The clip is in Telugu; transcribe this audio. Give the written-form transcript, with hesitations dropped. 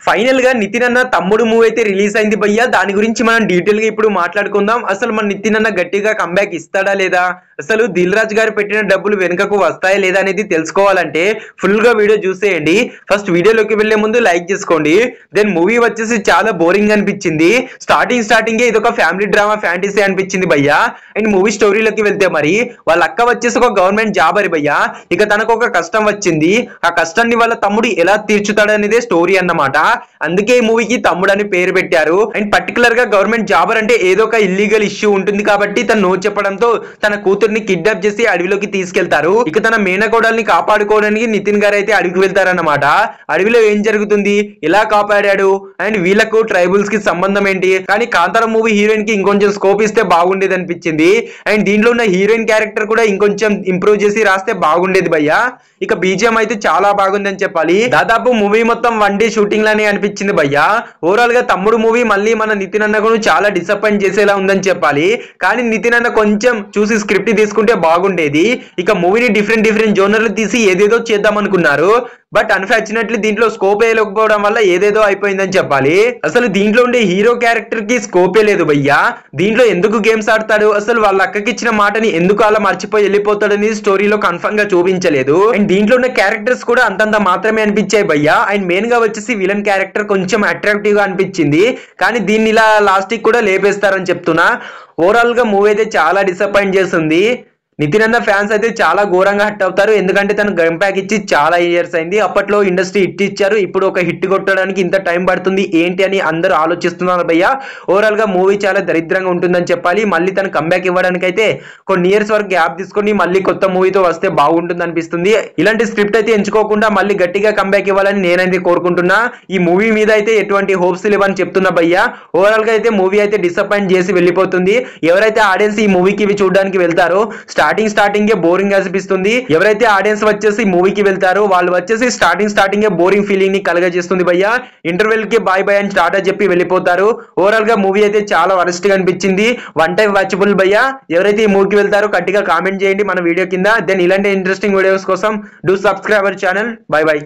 ఫైనల్ గా నితిన్ అన్న తమ్ముడు మూవీ అయితే రిలీజ్ అయింది భయ్యా. దాని గురించి మనం డీటెయిల్ గా ఇప్పుడు మాట్లాడుకుందాం. అసలు మన నితిన్ అన్న గట్టిగా కంబ్యాక్ ఇస్తాడా లేదా, అసలు దిల్ రాజు గారు పెట్టిన డబ్బులు వెనుకకు వస్తాయా లేదా అనేది తెలుసుకోవాలంటే ఫుల్ గా వీడియో చూసేయండి. ఫస్ట్ వీడియోలోకి వెళ్లే ముందు లైక్ చేసుకోండి. దెన్ మూవీ వచ్చేసి చాలా బోరింగ్ అనిపించింది. స్టార్టింగ్ ఇది ఒక ఫ్యామిలీ డ్రామా ఫ్యాంటసీ అనిపించింది భయ్యా. అండ్ మూవీ స్టోరీలోకి వెళ్తే మరి వాళ్ళ అక్క వచ్చేసి ఒక గవర్నమెంట్ జాబ్ అని భయ్యా. ఇక తనకు ఒక కష్టం వచ్చింది. ఆ కష్టాన్ని వాళ్ళ తమ్ముడు ఎలా తీర్చుతాడు అనేదే స్టోరీ అన్నమాట. అందుకే ఈ మూవీకి తమ్ముడు అని పేరు పెట్టారు. అండ్ పర్టికులర్ గా గవర్నమెంట్ జాబర్ అంటే ఏదో ఒక ఇల్లీగల్ ఇష్యూ ఉంటుంది కాబట్టి తను నో చెప్పడంతో తన కూతుర్ని కిడ్నాప్ చేసి అడవిలోకి తీసుకెళ్తారు. ఇక తన మేనకోడల్ని కాపాడుకోవడానికి నితిన్ గారు అయితే అడవికి వెళ్తారన్నమాట. అడవిలో ఏం జరుగుతుంది, ఎలా కాపాడాడు, అండ్ వీళ్ళకు ట్రైబల్స్ కి సంబంధం ఏంటి, కానీ కాంతార మూవీ హీరోయిన్ కి ఇంకొంచెం స్కోప్ ఇస్తే బాగుండేది అనిపించింది. అండ్ దీంట్లో ఉన్న హీరోయిన్ క్యారెక్టర్ కూడా ఇంకొంచెం ఇంప్రూవ్ చేసి రాస్తే బాగుండేది భయ్యా. ఇక బీజిఎం అయితే చాలా బాగుందని చెప్పాలి. దాదాపు మూవీ మొత్తం 1 డే షూటింగ్ లానే అనిపించింది భయ్యా. ఓవరాల్ గా తమ్ముడు మూవీ మళ్ళీ మన నితిన్ అన్న కూడా చాలా డిసప్పాయింట్ చేసేలా ఉందని చెప్పాలి. కానీ నితిన్ అన్న కొంచెం చూసి స్క్రిప్ట్ తీసుకుంటే బాగుండేది. ఇక మూవీని డిఫరెంట్ జోనర్లు తీసి ఏదేదో చేద్దాం అనుకున్నారు. బట్ అన్ఫార్చునేట్లీ దీంట్లో స్కోప్ వేయలేకపోవడం వల్ల ఏదేదో అయిపోయిందని చెప్పాలి. అసలు దీంట్లో ఉండే హీరో క్యారెక్టర్ కి స్కోపే లేదు భయ్యా. దీంట్లో ఎందుకు గేమ్స్ ఆడతాడు, అసలు వాళ్ళ అక్కకి ఇచ్చిన మాటని ఎందుకు అలా మర్చిపోయి వెళ్ళిపోతాడని స్టోరీలో కన్ఫర్మ్ గా చూపించలేదు. అండ్ దీంట్లో ఉన్న క్యారెక్టర్స్ కూడా అంతంత మాత్రమే అనిపించాయి భయ్యా. అండ్ మెయిన్ గా వచ్చేసి విలన్ క్యారెక్టర్ కొంచెం అట్రాక్టివ్ గా అనిపించింది. కానీ దీన్ని ఇలా లాస్ట్ కి కూడా లేపేస్తారని చెప్తున్నా. ఓవరాల్ గా మూవీ అయితే చాలా డిసప్పాయింట్ చేస్తుంది. నితిన్ అన్న ఫ్యాన్స్ అయితే చాలా ఘోరంగా హట్ అవుతారు. ఎందుకంటే తను గన్ ప్యాక్ ఇచ్చి చాలా ఇయర్స్ అయింది. అప్పట్లో ఇండస్ట్రీ హిట్ ఇచ్చారు. ఇప్పుడు ఒక హిట్ కొట్టడానికి ఇంత టైం పడుతుంది ఏంటి అని అందరూ ఆలోచిస్తున్నారు భయ్యా. ఓవరాల్ గా మూవీ చాలా దరిద్రంగా ఉంటుందని చెప్పాలి. మళ్ళీ తను కంబ్యాక్ ఇవ్వడానికి అయితే కొన్ని ఇయర్స్ వరకు గ్యాప్ తీసుకొని మళ్ళీ కొత్త మూవీతో వస్తే బాగుంటుంది అనిపిస్తుంది. ఇలాంటి స్క్రిప్ట్ అయితే ఎంచుకోకుండా మళ్ళీ గట్టిగా కంబ్యాక్ ఇవ్వాలని నేనైతే కోరుకుంటున్నా. ఈ మూవీ మీద అయితే ఎటువంటి హోప్స్ లేవని చెప్తున్నా భయ్యా. ఓవరాల్ గా అయితే మూవీ అయితే డిసప్పాయింట్ చేసి వెళ్ళిపోతుంది. ఎవరైతే ఆడియన్స్ ఈ మూవీకి ఇవి చూడడానికి వెళ్తారో స్టార్టింగ్ బోరింగ్ అనిపిస్తుంది. ఎవరైతే ఆడియన్స్ వచ్చేసి మూవీకి వెళ్తారో వాళ్ళు వచ్చేసి స్టార్టింగ్ బోరింగ్ ఫీలింగ్ ని కలగజేస్తుంది భయ్యా. ఇంటర్వెల్ కి బాయ్ అని స్టార్ట్ అని చెప్పి వెళ్ళిపోతారు. ఓవరాల్ గా మూవీ అయితే చాలా వరస్ట్ గా అనిపించింది. 1 టైం వాచబుల్ భయ్యా. ఎవరైతే ఈ మూవీకి వెళ్తారో గట్టిగా కామెంట్ చేయండి మన వీడియో కింద. దెన్ ఇలాంటి ఇంట్రెస్టింగ్ వీడియోస్ కోసం do subscribe our channel. By.